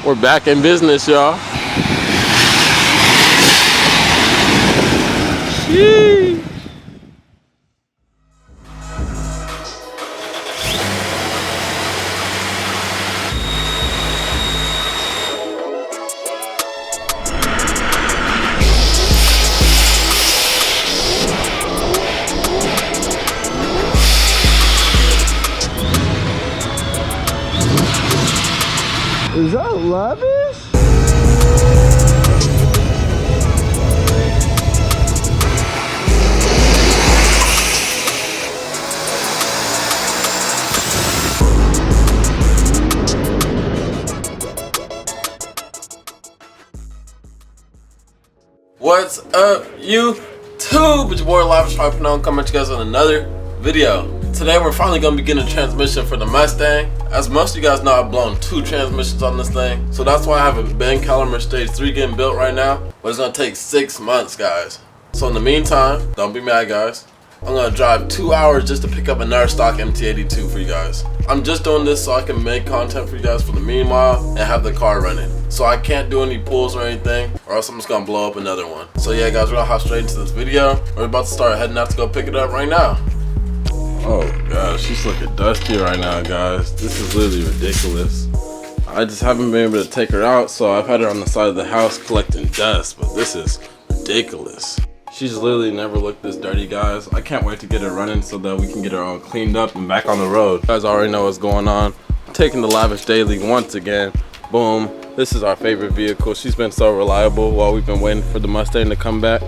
We're back in business, y'all. Yee. Is that lavish? What's up, YouTube? It's your boy Lavish Hypernome coming at you guys with another video. Today we're finally going to begin a transmission for the Mustang. As most of you guys know, I've blown 2 transmissions on this thing. So that's why I have a Ben Calimer Stage 3 getting built right now. But it's going to take 6 months, guys. So in the meantime, don't be mad, guys. I'm going to drive 2 hours just to pick up another stock MT82 for you guys. I'm just doing this so I can make content for you guys for the meanwhile and have the car running. So I can't do any pulls or anything, or else I'm just going to blow up another one. So yeah, guys, we're going to hop straight into this video. We're about to start heading out to go pick it up right now. Oh gosh, she's looking dusty right now, guys. This is literally ridiculous. I just haven't been able to take her out, so I've had her on the side of the house collecting dust, but this is ridiculous. She's literally never looked this dirty, guys. I can't wait to get her running so that we can get her all cleaned up and back on the road. You guys already know what's going on. I'm taking the Lavish Daily once again. Boom. This is our favorite vehicle. She's been so reliable while we've been waiting for the Mustang to come back.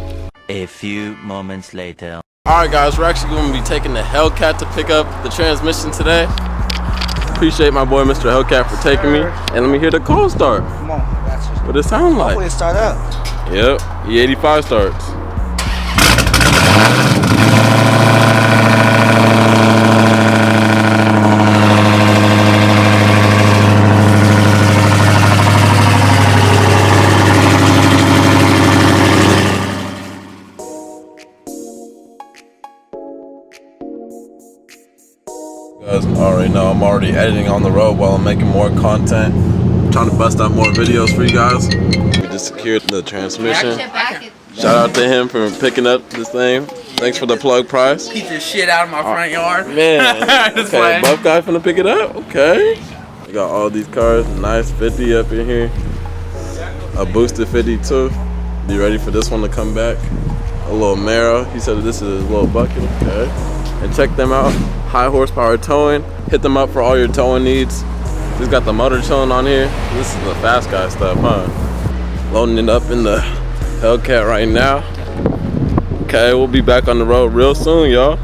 A few moments later. Alright guys, we're actually going to be taking the Hellcat to pick up the transmission today. Appreciate my boy Mr. Hellcat for taking me. And let me hear the cold start. Come on, that's just What it sound like? hopefully it start up. Yep, E85 starts. Guys already know I'm already editing on the road while I'm making more content. I'm trying to bust out more videos for you guys. We just secured the transmission. Shout out to him for picking up this thing. Thanks for the plug price. Keep this shit out of my front yard. Man, okay, buff guy finna pick it up. Okay. We got all these cars. Nice 50 up in here. A boosted 52. Be ready for this one to come back. A little Mero. He said this is a little bucket. Okay. And check them out. High horsepower towing. Hit them up for all your towing needs. Just got the motor chilling on here. This is the fast guy stuff, huh? Loading it up in the Hellcat right now. Okay, we'll be back on the road real soon, y'all.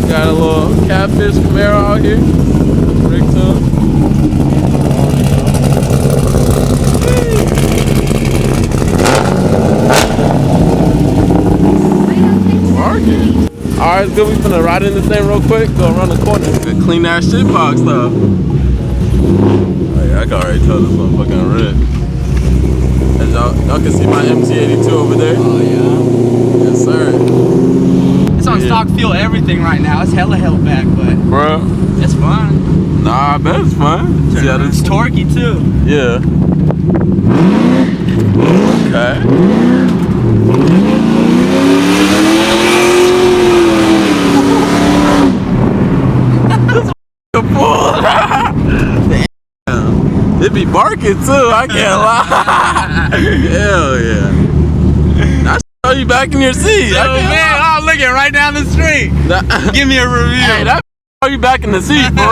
Got a little catfish Camaro out here. Rig tune. Alright, it's good. We finna ride in this thing real quick, go around the corner. Good clean ass shit box stuff. Oh yeah, I can already tell this one fucking red. As y'all can see my MT82 over there. Oh yeah. Yes sir. It's on stock fuel everything right now. It's hella held back, but Bro. it's fun. Nah, I bet it's fun. See how It's this torquey too. Yeah. Okay. It be barking too, I can't lie. Hell yeah. I show you back in your seat. Oh man, I'm looking right down the street. Give me a review. Hey, that show you back in the seat for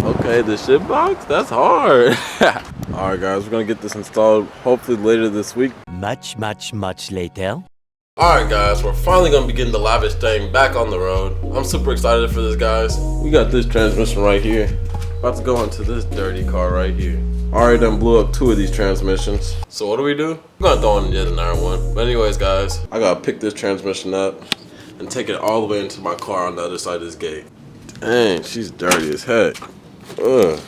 real. Okay, the shit box, that's hard. Alright guys, we're gonna get this installed hopefully later this week. Much later. Alright guys, we're finally going to be getting the Lavish thing back on the road. I'm super excited for this, guys. We got this transmission right here. About to go into this dirty car right here. Already done blew up 2 of these transmissions. So what do? We're going to throw in yet another one. But anyways guys, I got to pick this transmission up and take it all the way into my car on the other side of this gate. Dang, she's dirty as heck. Ugh.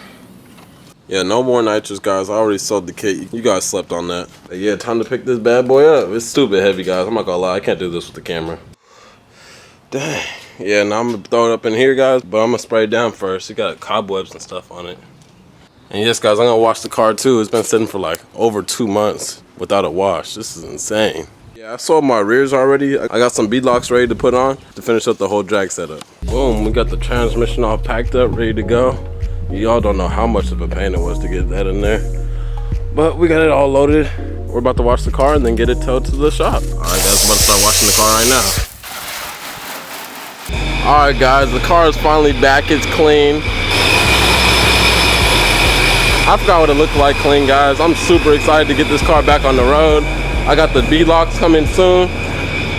Yeah, no more nitrous, guys. I already sold the kit. You guys slept on that. But yeah, time to pick this bad boy up. It's stupid heavy, guys. I'm not gonna lie. I can't do this with the camera. Dang. Yeah, now I'm gonna throw it up in here, guys. But I'm gonna spray it down first. It got cobwebs and stuff on it. And yes, guys, I'm gonna wash the car too. It's been sitting for like over 2 months without a wash. This is insane. Yeah, I sold my rears already. I got some beadlocks ready to put on to finish up the whole drag setup. Boom, we got the transmission all packed up, ready to go. Y'all don't know how much of a pain it was to get that in there. But we got it all loaded. We're about to wash the car and then get it towed to the shop. All right, guys, I'm about to start washing the car right now. All right, guys, the car is finally back. It's clean. I forgot what it looked like clean, guys. I'm super excited to get this car back on the road. I got the beadlocks coming soon.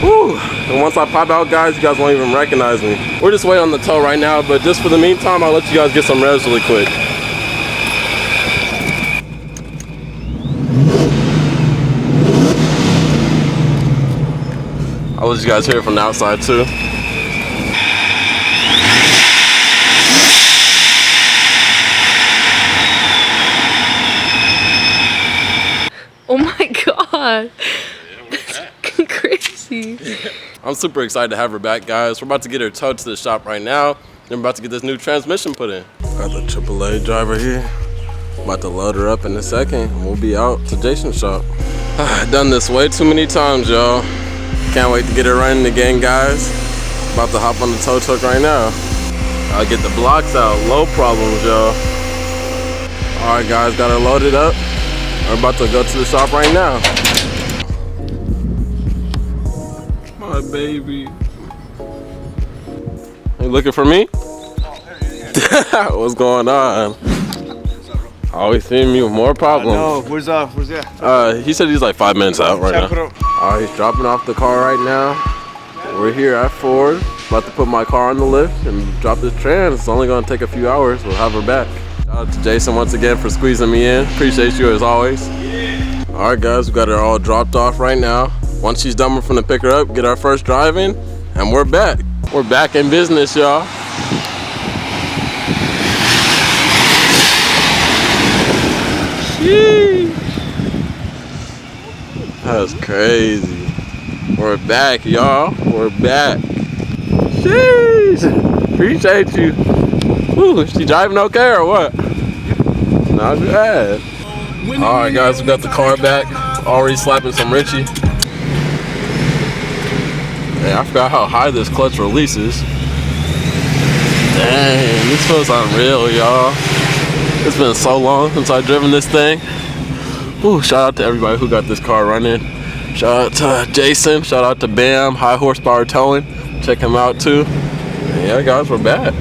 Woo. And once I pop out, guys, you guys won't even recognize me. We're just waiting on the tow right now, but just for the meantime, I'll let you guys get some revs really quick. I'll let you guys hear it from the outside too. Oh my god. That's crazy. I'm super excited to have her back, guys. We're about to get her towed to the shop right now. And we're about to get this new transmission put in. Got the AAA driver here. About to load her up in a second. We'll be out to Jason's shop. I've done this way too many times, y'all. Can't wait to get her running again, guys. About to hop on the tow truck right now. I'll get the blocks out, low problems, y'all. All right, guys, got her loaded up. We're about to go to the shop right now. My baby. You looking for me? What's going on? Always seeing me with more problems. No, where's that? He said he's like 5 minutes out right now. Alright, he's dropping off the car right now. We're here at Ford. About to put my car on the lift and drop this trans. It's only gonna take a few hours. We'll have her back. Shout out to Jason once again for squeezing me in. Appreciate you as always. Alright, guys, we got her all dropped off right now. Once she's done, we're finna pick her up, get our first drive in, and we're back. We're back in business, y'all. That's crazy. We're back, y'all. We're back. Sheesh. Appreciate you. Ooh, she driving okay or what? Not bad. Alright, guys, we got the car back. Already slapping some Richie. Hey, I forgot how high this clutch releases. Dang, this feels unreal, y'all. It's been so long since I've driven this thing. Ooh, shout out to everybody who got this car running. Shout out to Jason. Shout out to Bam, High Horsepower Towing. Check him out too. And yeah, guys, we're back.